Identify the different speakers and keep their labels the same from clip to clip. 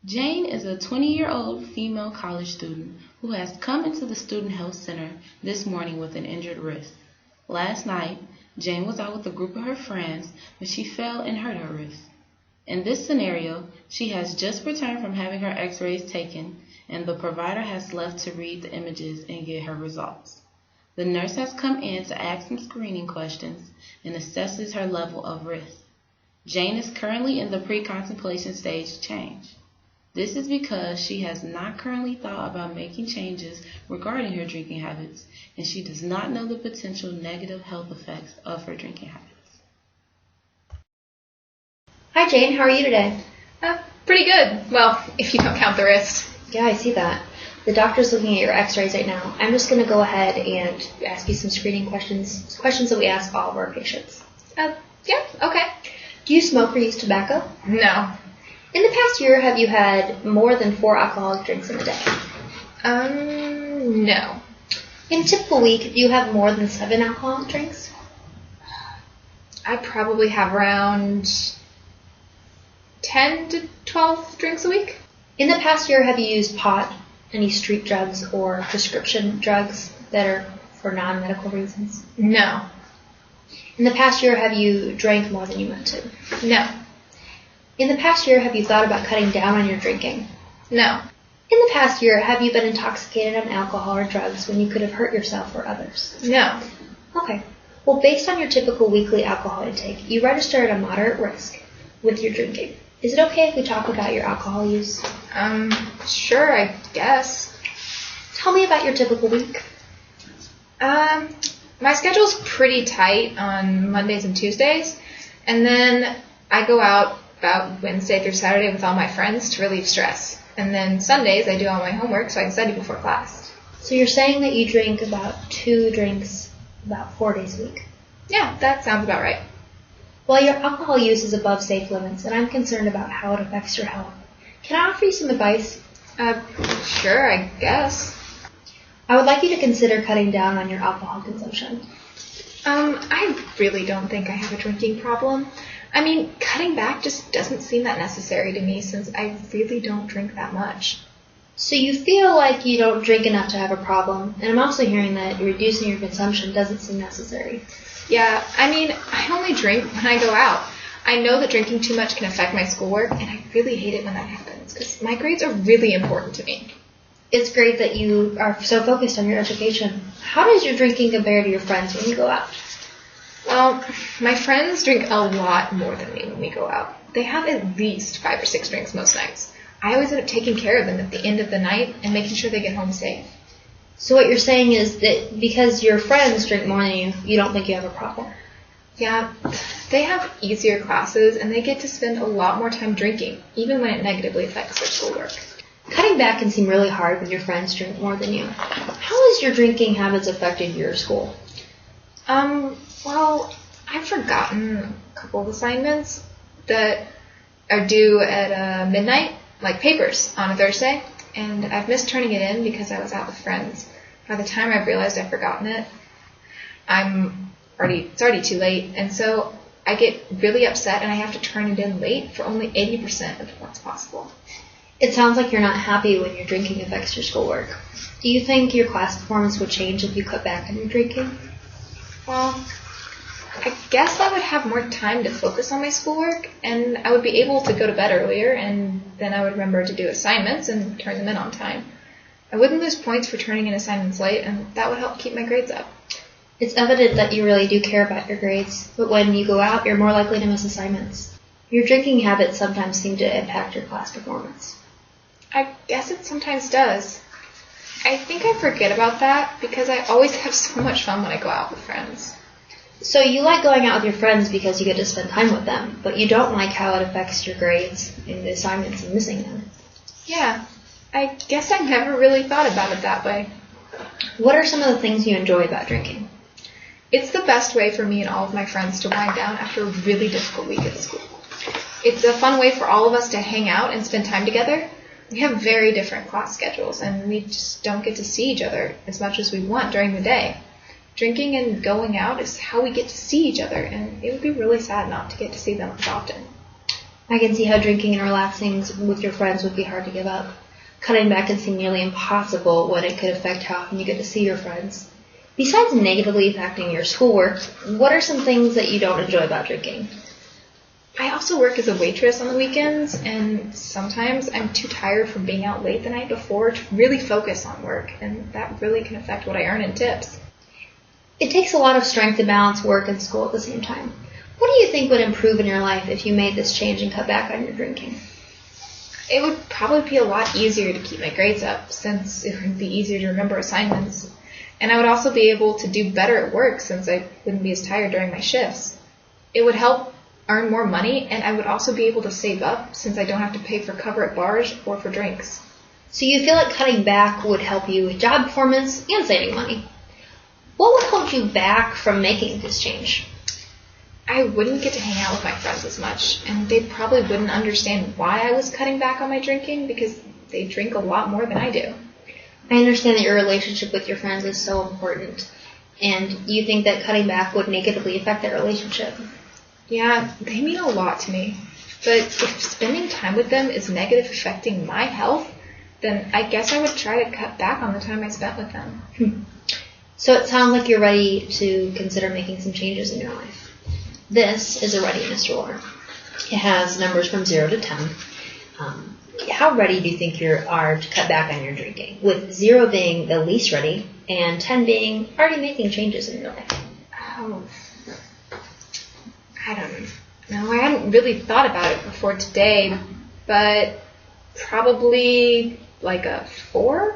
Speaker 1: Jane is a 20-year-old female college student who has come into the Student Health Center this morning with an injured wrist. Last night, Jane was out with a group of her friends when she fell and hurt her wrist. In this scenario, she has just returned from having her x-rays taken, and the provider has left to read the images and get her results. The nurse has come in to ask some screening questions and assesses her level of risk. Jane is currently in the pre-contemplation stage change. This is because she has not currently thought about making changes regarding her drinking habits, and she does not know the potential negative health effects of her drinking habits.
Speaker 2: Hi Jane, how are you today?
Speaker 3: Pretty good. Well, if you don't count the wrist.
Speaker 2: Yeah, I see that. The doctor's looking at your x-rays right now. I'm just going to go ahead and ask you some screening questions that we ask all of our patients.
Speaker 3: Yeah, okay.
Speaker 2: Do you smoke or use tobacco?
Speaker 3: No.
Speaker 2: In the past year, have you had more than 4 alcoholic drinks in a day?
Speaker 3: No.
Speaker 2: In a typical week, do you have more than 7 alcoholic drinks?
Speaker 3: I probably have around 10 to 12 drinks a week.
Speaker 2: In the past year, have you used pot, any street drugs, or prescription drugs that are for non-medical reasons?
Speaker 3: No.
Speaker 2: In the past year, have you drank more than you meant to?
Speaker 3: No.
Speaker 2: In the past year, have you thought about cutting down on your drinking?
Speaker 3: No.
Speaker 2: In the past year, have you been intoxicated on alcohol or drugs when you could have hurt yourself or others?
Speaker 3: No.
Speaker 2: Okay. Well, based on your typical weekly alcohol intake, you register at a moderate risk with your drinking. Is it okay if we talk about your alcohol use?
Speaker 3: Sure, I guess.
Speaker 2: Tell me about your typical week.
Speaker 3: My schedule's pretty tight on Mondays and Tuesdays, and then I go out about Wednesday through Saturday with all my friends to relieve stress. And then Sundays I do all my homework so I can study before class.
Speaker 2: So you're saying that you drink about 2 drinks about 4 days a week?
Speaker 3: Yeah, that sounds about right.
Speaker 2: Well, your alcohol use is above safe limits, and I'm concerned about how it affects your health. Can I offer you some advice?
Speaker 3: Sure, I guess.
Speaker 2: I would like you to consider cutting down on your alcohol consumption.
Speaker 3: I really don't think I have a drinking problem. I mean, cutting back just doesn't seem that necessary to me since I really don't drink that much.
Speaker 2: So you feel like you don't drink enough to have a problem, and I'm also hearing that reducing your consumption doesn't seem necessary.
Speaker 3: Yeah, I mean, I only drink when I go out. I know that drinking too much can affect my schoolwork, and I really hate it when that happens because my grades are really important to me.
Speaker 2: It's great that you are so focused on your education. How does your drinking compare to your friends when you go out?
Speaker 3: Well, my friends drink a lot more than me when we go out. They have at least 5 or 6 drinks most nights. I always end up taking care of them at the end of the night and making sure they get home safe.
Speaker 2: So what you're saying is that because your friends drink more than you don't think you have a problem?
Speaker 3: Yeah, they have easier classes and they get to spend a lot more time drinking, even when it negatively affects their schoolwork.
Speaker 2: Cutting back can seem really hard when your friends drink more than you. How has your drinking habits affected your school?
Speaker 3: Well, I've forgotten a couple of assignments that are due at midnight, like papers, on a Thursday, and I've missed turning it in because I was out with friends. By the time I've realized I've forgotten it, it's already too late, and so I get really upset and I have to turn it in late for only 80% of what's possible.
Speaker 2: It sounds like you're not happy when your drinking affects your schoolwork. Do you think your class performance would change if you cut back on your drinking?
Speaker 3: Well, I guess I would have more time to focus on my schoolwork, and I would be able to go to bed earlier, and then I would remember to do assignments and turn them in on time. I wouldn't lose points for turning in assignments late, and that would help keep my grades up.
Speaker 2: It's evident that you really do care about your grades, but when you go out, you're more likely to miss assignments. Your drinking habits sometimes seem to impact your class performance.
Speaker 3: I guess it sometimes does. I think I forget about that because I always have so much fun when I go out with friends.
Speaker 2: So you like going out with your friends because you get to spend time with them, but you don't like how it affects your grades and the assignments and missing them.
Speaker 3: Yeah, I guess I never really thought about it that way.
Speaker 2: What are some of the things you enjoy about drinking?
Speaker 3: It's the best way for me and all of my friends to wind down after a really difficult week at school. It's a fun way for all of us to hang out and spend time together. We have very different class schedules, and we just don't get to see each other as much as we want during the day. Drinking and going out is how we get to see each other, and it would be really sad not to get to see them as often.
Speaker 2: I can see how drinking and relaxing with your friends would be hard to give up. Cutting back can seem nearly impossible when it could affect how often you get to see your friends. Besides negatively affecting your schoolwork, what are some things that you don't enjoy about drinking?
Speaker 3: I also work as a waitress on the weekends, and sometimes I'm too tired from being out late the night before to really focus on work, and that really can affect what I earn in tips.
Speaker 2: It takes a lot of strength to balance work and school at the same time. What do you think would improve in your life if you made this change and cut back on your drinking?
Speaker 3: It would probably be a lot easier to keep my grades up, since it would be easier to remember assignments. And I would also be able to do better at work, since I wouldn't be as tired during my shifts. It would help earn more money, and I would also be able to save up, since I don't have to pay for cover at bars or for drinks.
Speaker 2: So you feel like cutting back would help you with job performance and saving money. What would hold you back from making this change?
Speaker 3: I wouldn't get to hang out with my friends as much, and they probably wouldn't understand why I was cutting back on my drinking, because they drink a lot more than I do.
Speaker 2: I understand that your relationship with your friends is so important, and you think that cutting back would negatively affect that relationship.
Speaker 3: Yeah, they mean a lot to me. But if spending time with them is negative affecting my health, then I guess I would try to cut back on the time I spent with them.
Speaker 2: So it sounds like you're ready to consider making some changes in your life. This is a readiness ruler. It has numbers from 0 to 10. How ready do you think you are to cut back on your drinking? With 0 being the least ready and 10 being already making changes in your life.
Speaker 3: Oh, I don't know. I hadn't really thought about it before today, but probably like a 4?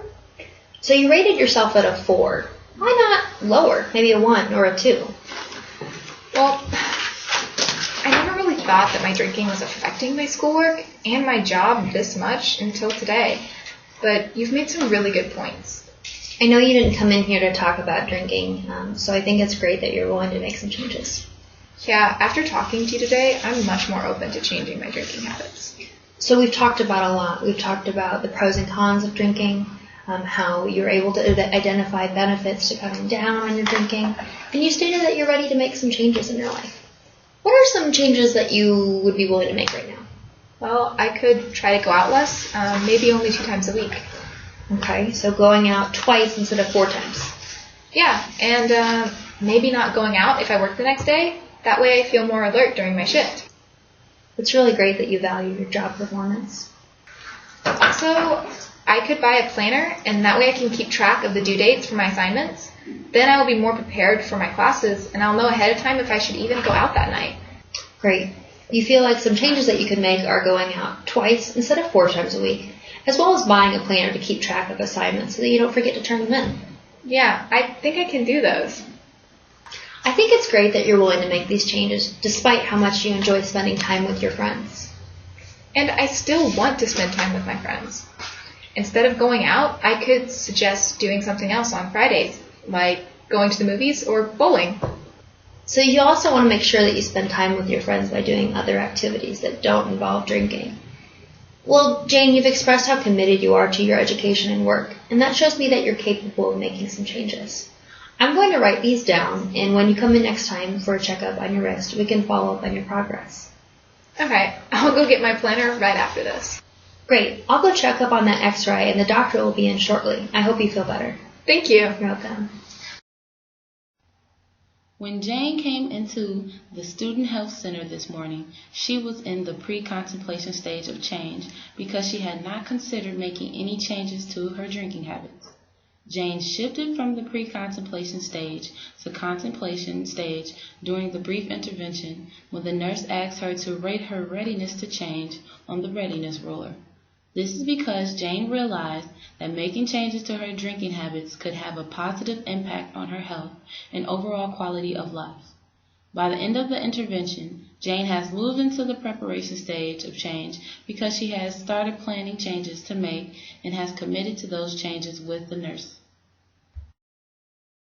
Speaker 2: So you rated yourself at a 4. Why not lower? Maybe a 1 or a 2?
Speaker 3: Well, I never really thought that my drinking was affecting my schoolwork and my job this much until today. But you've made some really good points.
Speaker 2: I know you didn't come in here to talk about drinking, so I think it's great that you're willing to make some changes.
Speaker 3: Yeah, after talking to you today, I'm much more open to changing my drinking habits.
Speaker 2: So we've talked about a lot. We've talked about the pros and cons of drinking, how you're able to identify benefits to cutting down on your drinking, and you stated that you're ready to make some changes in your life. What are some changes that you would be willing to make right now?
Speaker 3: Well, I could try to go out less, maybe only 2 times a week.
Speaker 2: Okay, so going out twice instead of 4 times.
Speaker 3: Yeah, and maybe not going out if I work the next day. That way I feel more alert during my shift.
Speaker 2: It's really great that you value your job performance.
Speaker 3: Also, I could buy a planner, and that way I can keep track of the due dates for my assignments. Then I will be more prepared for my classes, and I'll know ahead of time if I should even go out that night.
Speaker 2: Great. You feel like some changes that you could make are going out twice instead of 4 times a week, as well as buying a planner to keep track of assignments so that you don't forget to turn them in.
Speaker 3: Yeah, I think I can do those.
Speaker 2: I think it's great that you're willing to make these changes, despite how much you enjoy spending time with your friends.
Speaker 3: And I still want to spend time with my friends. Instead of going out, I could suggest doing something else on Fridays, like going to the movies or bowling.
Speaker 2: So you also want to make sure that you spend time with your friends by doing other activities that don't involve drinking. Well, Jane, you've expressed how committed you are to your education and work, and that shows me that you're capable of making some changes. I'm going to write these down, and when you come in next time for a checkup on your wrist, we can follow up on your progress.
Speaker 3: Okay, I'll go get my planner right after this.
Speaker 2: Great. I'll go check up on that x-ray, and the doctor will be in shortly. I hope you feel better.
Speaker 3: Thank you.
Speaker 2: You're welcome.
Speaker 1: When Jane came into the Student Health Center this morning, she was in the pre-contemplation stage of change because she had not considered making any changes to her drinking habits. Jane shifted from the pre-contemplation stage to contemplation stage during the brief intervention when the nurse asked her to rate her readiness to change on the readiness ruler. This is because Jane realized that making changes to her drinking habits could have a positive impact on her health and overall quality of life. By the end of the intervention, Jane has moved into the preparation stage of change because she has started planning changes to make and has committed to those changes with the nurse.